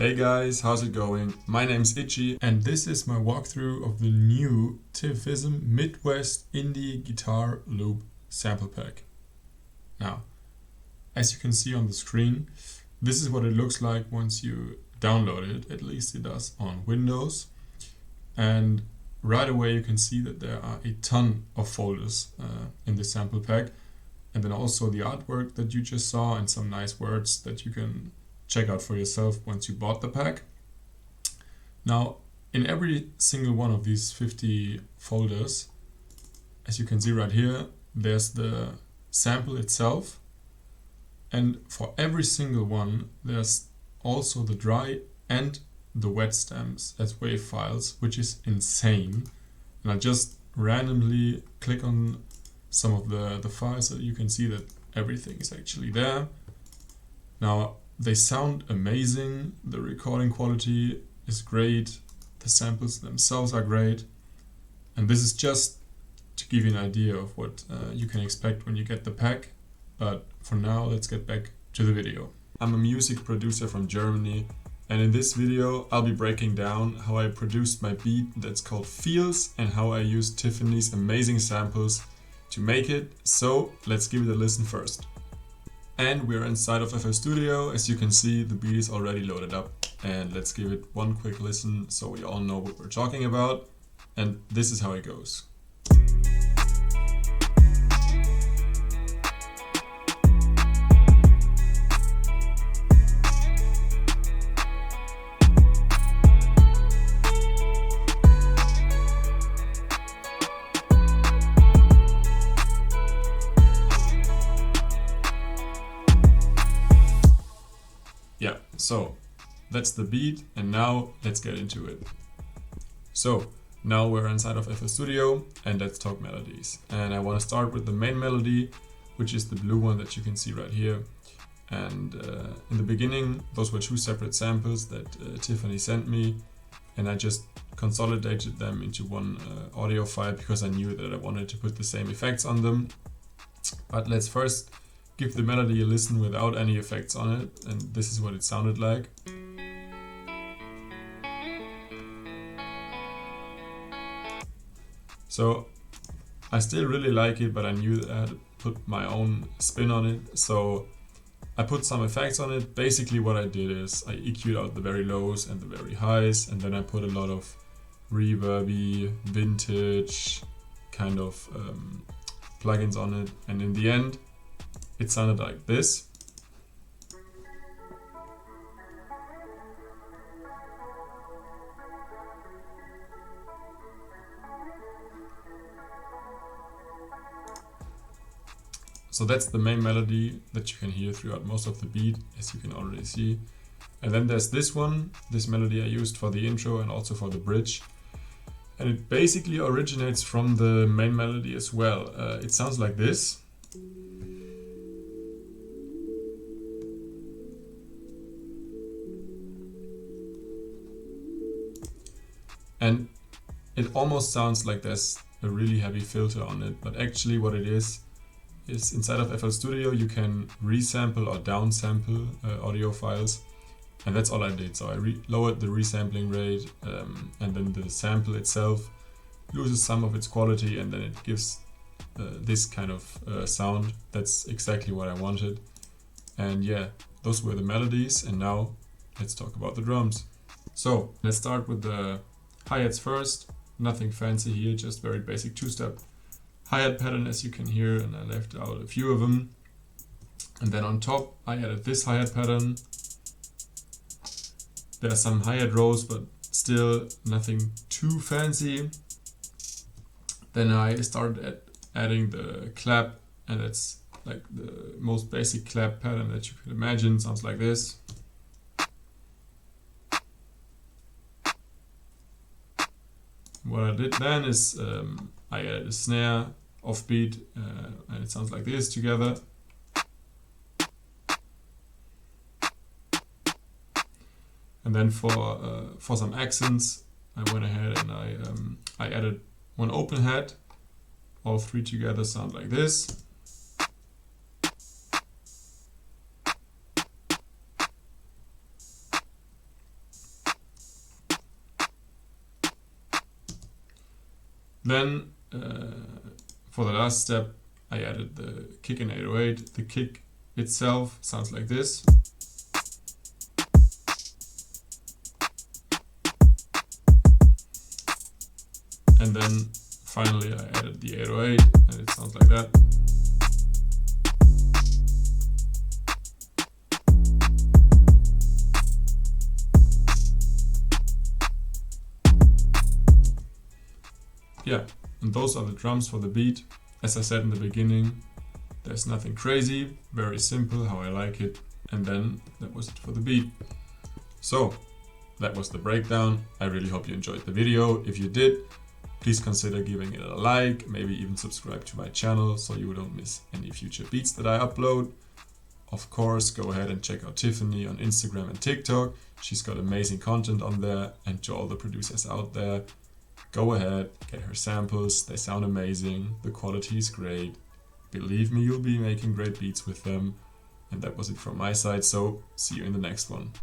Hey guys, how's it going? My name's Idschi and this is my walkthrough of the new Tiffism Midwest Indie Guitar Loop Sample Pack. Now, as you can see on the screen, this is what it looks like once you download it, at least it does on Windows. And right away you can see that there are a ton of folders in the sample pack, and then also the artwork that you just saw and some nice words that you can check out for yourself once you bought the pack. Now, in every single one of these 50 folders, as you can see right here, there's the sample itself, and for every single one there's also the dry and the wet stems as WAV files, which is insane. And I just randomly click on some of the files so that you can see that everything is actually there. Now, they sound amazing, the recording quality is great, the samples themselves are great, and this is just to give you an idea of what you can expect when you get the pack. But for now, let's get back to the video. I'm a music producer from Germany, and in this video I'll be breaking down how I produced my beat that's called Feels and how I used Tiffany's amazing samples to make it. So let's give it a listen first. And we're inside of FL Studio. As you can see, the beat is already loaded up, and let's give it one quick listen so we all know what we're talking about. And this is how it goes. Yeah, so that's the beat, and now let's get into it. So now we're inside of FL Studio and let's talk melodies. And I want to start with the main melody, which is the blue one that you can see right here. And in the beginning, those were two separate samples that Tiffany sent me, and I just consolidated them into one audio file because I knew that I wanted to put the same effects on them. But let's first give the melody a listen without any effects on it, and this is what it sounded like. So I still really like it, but I knew that I had to put my own spin on it, so I put some effects on it. Basically what I did is I EQ'd out the very lows and the very highs, and then I put a lot of reverby, vintage kind of plugins on it, and in the end it sounded like this. So that's the main melody that you can hear throughout most of the beat, as you can already see. And then there's this one, this melody I used for the intro and also for the bridge. And it basically originates from the main melody as well. It sounds like this. And it almost sounds like there's a really heavy filter on it, but actually what it is inside of FL Studio you can resample or downsample audio files, and that's all I did. So I lowered the resampling rate, and then the sample itself loses some of its quality, and then it gives this kind of sound. That's exactly what I wanted. And yeah, those were the melodies, and now let's talk about the drums. So let's start with the hi-hats first. Nothing fancy here, just very basic two-step hi-hat pattern, as you can hear, and I left out a few of them. And then on top I added this hi-hat pattern. There are some hi-hat rows, but still nothing too fancy. Then I started adding the clap, and it's like the most basic clap pattern that you can imagine. Sounds like this. What I did then is I added a snare offbeat, and it sounds like this together. And then for some accents, I went ahead and I added one open hat. All three together sound like this. Then for the last step, I added the kick in 808. The kick itself sounds like this. And then finally I added the 808 and it sounds like that. Yeah, and those are the drums for the beat. As I said in the beginning, there's nothing crazy, very simple, how I like it. And then that was it for the beat. So that was the breakdown. I really hope you enjoyed the video. If you did, please consider giving it a like, maybe even subscribe to my channel so you don't miss any future beats that I upload. Of course, go ahead and check out Tiffany on Instagram and TikTok. She's got amazing content on there, and to all the producers out there, go ahead, get her samples, they sound amazing, the quality is great. Believe me, you'll be making great beats with them. And that was it from my side, so see you in the next one.